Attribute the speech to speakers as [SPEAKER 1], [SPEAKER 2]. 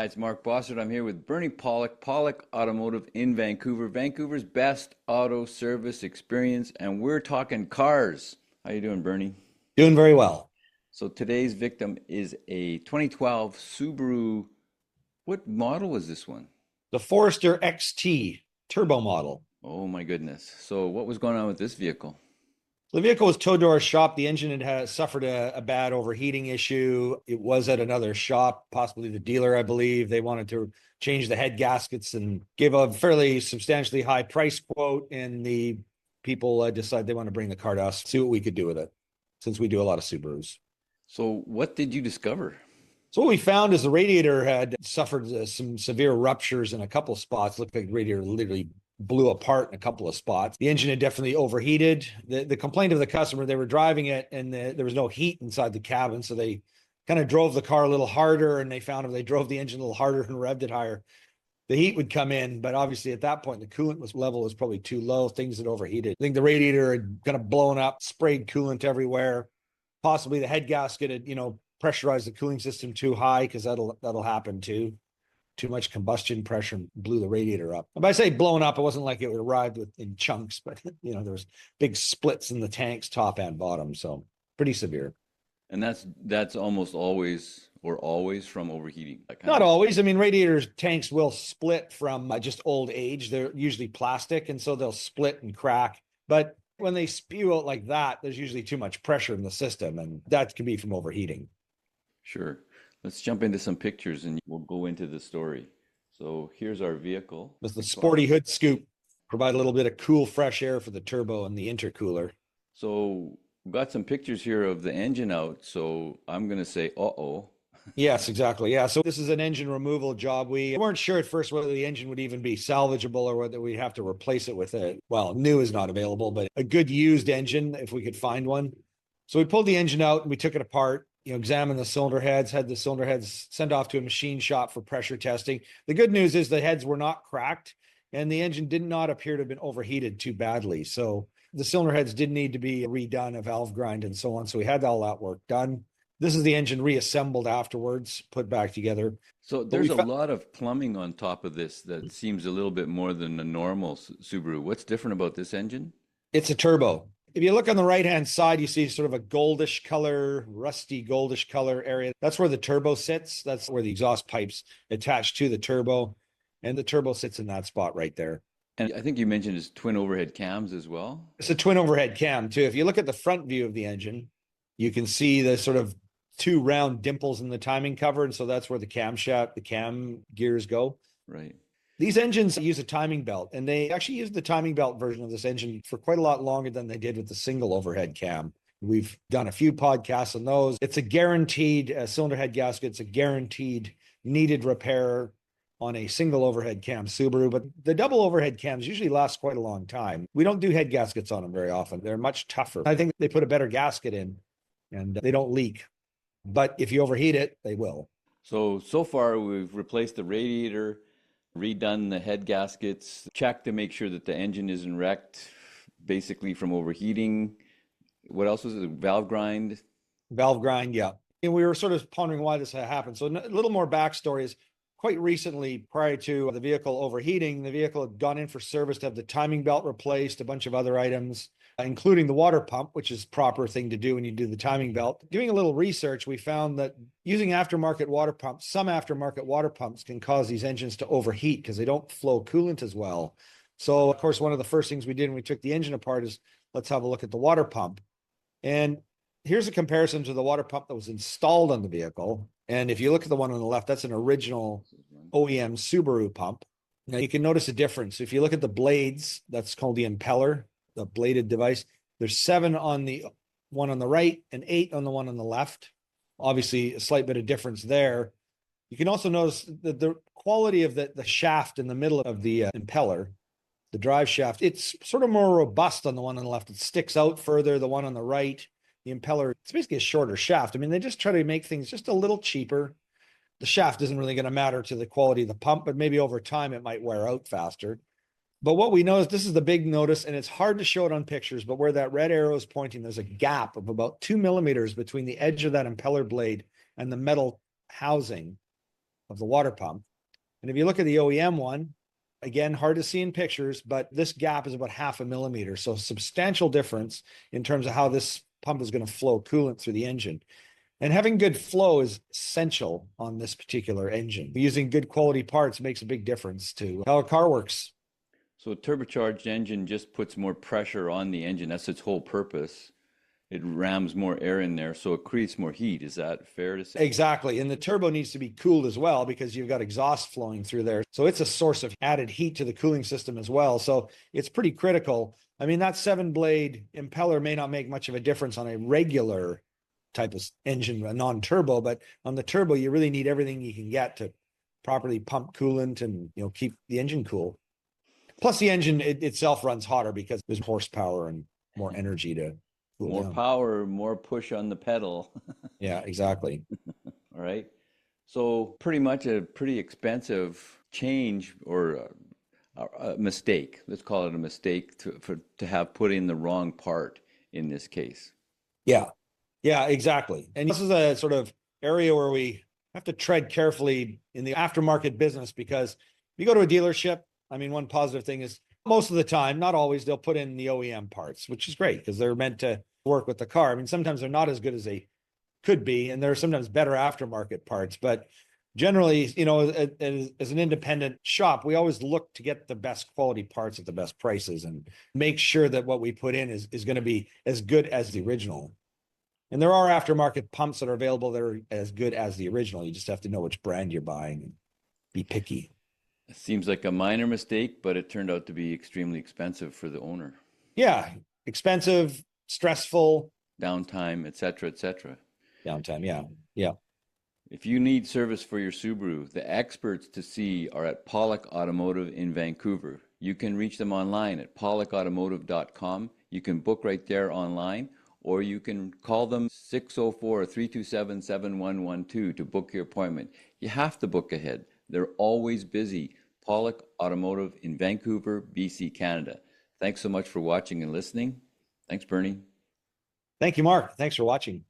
[SPEAKER 1] Hi, it's Mark Bossert. I'm here with Bernie Pawlik, Pawlik Automotive in Vancouver, Vancouver's best auto service experience, and we're talking cars. How you doing, Bernie?
[SPEAKER 2] Doing very well.
[SPEAKER 1] So today's victim is a 2012 Subaru. What model was this one?
[SPEAKER 2] The Forester XT turbo model.
[SPEAKER 1] Oh my goodness. So what was going on with this vehicle?
[SPEAKER 2] The vehicle was towed to our shop. The engine had suffered a bad overheating issue. It was at another shop, possibly the dealer, I believe. They wanted to change the head gaskets and gave a fairly substantially high price quote. And the people decided they want to bring the car to us, see what we could do with it, since we do a lot of Subarus.
[SPEAKER 1] So what did you discover?
[SPEAKER 2] So what we found is the radiator had suffered some severe ruptures in a couple of spots. Looked like the radiator literally blew apart in a couple of spots. The engine had definitely overheated. The complaint of the customer, they were driving it and there was no heat inside the cabin. So they kind of drove the car a little harder, and they found if they drove the engine a little harder and revved it higher, the heat would come in. But obviously at that point, the level was probably too low. Things had overheated. I think the radiator had kind of blown up, sprayed coolant everywhere. Possibly the head gasket had, pressurized the cooling system too high, because that'll happen too. Too much combustion pressure blew the radiator up. And by say blown up, it wasn't like it arrived in chunks, but there was big splits in the tanks, top and bottom. So pretty severe.
[SPEAKER 1] And that's almost always or always from overheating.
[SPEAKER 2] Not always. I mean, radiators tanks will split from just old age. They're usually plastic, and so they'll split and crack. But when they spew out like that, there's usually too much pressure in the system, and that can be from overheating.
[SPEAKER 1] Sure. Let's jump into some pictures and we'll go into the story. So here's our vehicle.
[SPEAKER 2] With the sporty hood scoop, provide a little bit of cool, fresh air for the turbo and the intercooler.
[SPEAKER 1] So we've got some pictures here of the engine out. So I'm going to say, uh-oh.
[SPEAKER 2] Yes, exactly. Yeah. So this is an engine removal job. We weren't sure at first whether the engine would even be salvageable or whether we'd have to replace it with new is not available, but a good used engine if we could find one. So we pulled the engine out and we took it apart, examined the cylinder heads, had the cylinder heads sent off to a machine shop for pressure testing. The good news is the heads were not cracked and the engine did not appear to have been overheated too badly. So the cylinder heads did need to be redone, a valve grind and so on. So we had all that work done. This is the engine reassembled afterwards, put back together.
[SPEAKER 1] So there's a lot of plumbing on top of this that seems a little bit more than a normal Subaru. What's different about this engine?
[SPEAKER 2] It's a turbo. If you look on the right-hand side, you see sort of a goldish color, rusty goldish color area. That's where the turbo sits. That's where the exhaust pipes attach to the turbo. And the turbo sits in that spot right there.
[SPEAKER 1] And I think you mentioned it's twin overhead cams as well.
[SPEAKER 2] It's a twin overhead cam too. If you look at the front view of the engine, you can see the sort of two round dimples in the timing cover. And so that's where the camshaft, the cam gears go.
[SPEAKER 1] Right.
[SPEAKER 2] These engines use a timing belt, and they actually used the timing belt version of this engine for quite a lot longer than they did with the single overhead cam. We've done a few podcasts on those. It's a guaranteed cylinder head gasket. It's a guaranteed needed repair on a single overhead cam Subaru, but the double overhead cams usually last quite a long time. We don't do head gaskets on them very often. They're much tougher. I think they put a better gasket in and they don't leak, but if you overheat it, they will.
[SPEAKER 1] So far we've replaced the radiator, redone the head gaskets, checked to make sure that the engine isn't wrecked, basically from overheating. What else was it? Valve grind?
[SPEAKER 2] Valve grind, yeah. And we were sort of pondering why this had happened. So a little more backstory is quite recently, prior to the vehicle overheating, the vehicle had gone in for service to have the timing belt replaced, a bunch of other items, including the water pump, which is proper thing to do when you do the timing belt. Doing a little research, we found that using aftermarket water pumps, some aftermarket water pumps can cause these engines to overheat because they don't flow coolant as well. So, of course, one of the first things we did when we took the engine apart is let's have a look at the water pump. And here's a comparison to the water pump that was installed on the vehicle. And if you look at the one on the left, that's an original OEM Subaru pump. Now you can notice a difference. If you look at the blades, that's called the impeller, the bladed device. There's 7 on the one on the right and 8 on the one on the left. Obviously, a slight bit of difference there. You can also notice that the quality of the shaft in the middle of the impeller, the drive shaft, it's sort of more robust on the one on the left. It sticks out further. The one on the right, the impeller, it's basically a shorter shaft. I mean, they just try to make things just a little cheaper. The shaft isn't really going to matter to the quality of the pump, but maybe over time it might wear out faster. But what we know is this is the big notice, and it's hard to show it on pictures, but where that red arrow is pointing, there's a gap of about 2 millimeters between the edge of that impeller blade and the metal housing of the water pump. And if you look at the OEM one, again, hard to see in pictures, but this gap is about 0.5 millimeter. So substantial difference in terms of how this pump is going to flow coolant through the engine. And having good flow is essential on this particular engine. Using good quality parts makes a big difference to how a car works.
[SPEAKER 1] So a turbocharged engine just puts more pressure on the engine. That's its whole purpose. It rams more air in there, so it creates more heat. Is that fair to say?
[SPEAKER 2] Exactly. And the turbo needs to be cooled as well because you've got exhaust flowing through there. So it's a source of added heat to the cooling system as well. So it's pretty critical. I mean, that 7-blade impeller may not make much of a difference on a regular type of engine, a non-turbo, but on the turbo, you really need everything you can get to properly pump coolant and, keep the engine cool. Plus the engine itself runs hotter because there's horsepower and more energy to cool
[SPEAKER 1] More
[SPEAKER 2] down.
[SPEAKER 1] power, more push on the pedal.
[SPEAKER 2] Yeah, exactly.
[SPEAKER 1] All right. So pretty much a pretty expensive change or a mistake. Let's call it a mistake to have put in the wrong part in this case.
[SPEAKER 2] Yeah. Yeah, exactly. And this is a sort of area where we have to tread carefully in the aftermarket business because if you go to a dealership, I mean, one positive thing is most of the time, not always, they'll put in the OEM parts, which is great because they're meant to work with the car. I mean, sometimes they're not as good as they could be, and there are sometimes better aftermarket parts. But generally, as an independent shop, we always look to get the best quality parts at the best prices and make sure that what we put in is going to be as good as the original. And there are aftermarket pumps that are available that are as good as the original. You just have to know which brand you're buying and be picky.
[SPEAKER 1] It seems like a minor mistake, but it turned out to be extremely expensive for the owner.
[SPEAKER 2] Yeah, expensive, stressful.
[SPEAKER 1] Downtime, et cetera, et cetera.
[SPEAKER 2] Downtime, yeah. Yeah.
[SPEAKER 1] If you need service for your Subaru, the experts to see are at Pawlik Automotive in Vancouver. You can reach them online at pawlikautomotive.com. You can book right there online, or you can call them 604-327-7112 to book your appointment. You have to book ahead. They're always busy. Pawlik Automotive in Vancouver, BC, Canada. Thanks so much for watching and listening. Thanks, Bernie.
[SPEAKER 2] Thank you, Mark. Thanks for watching.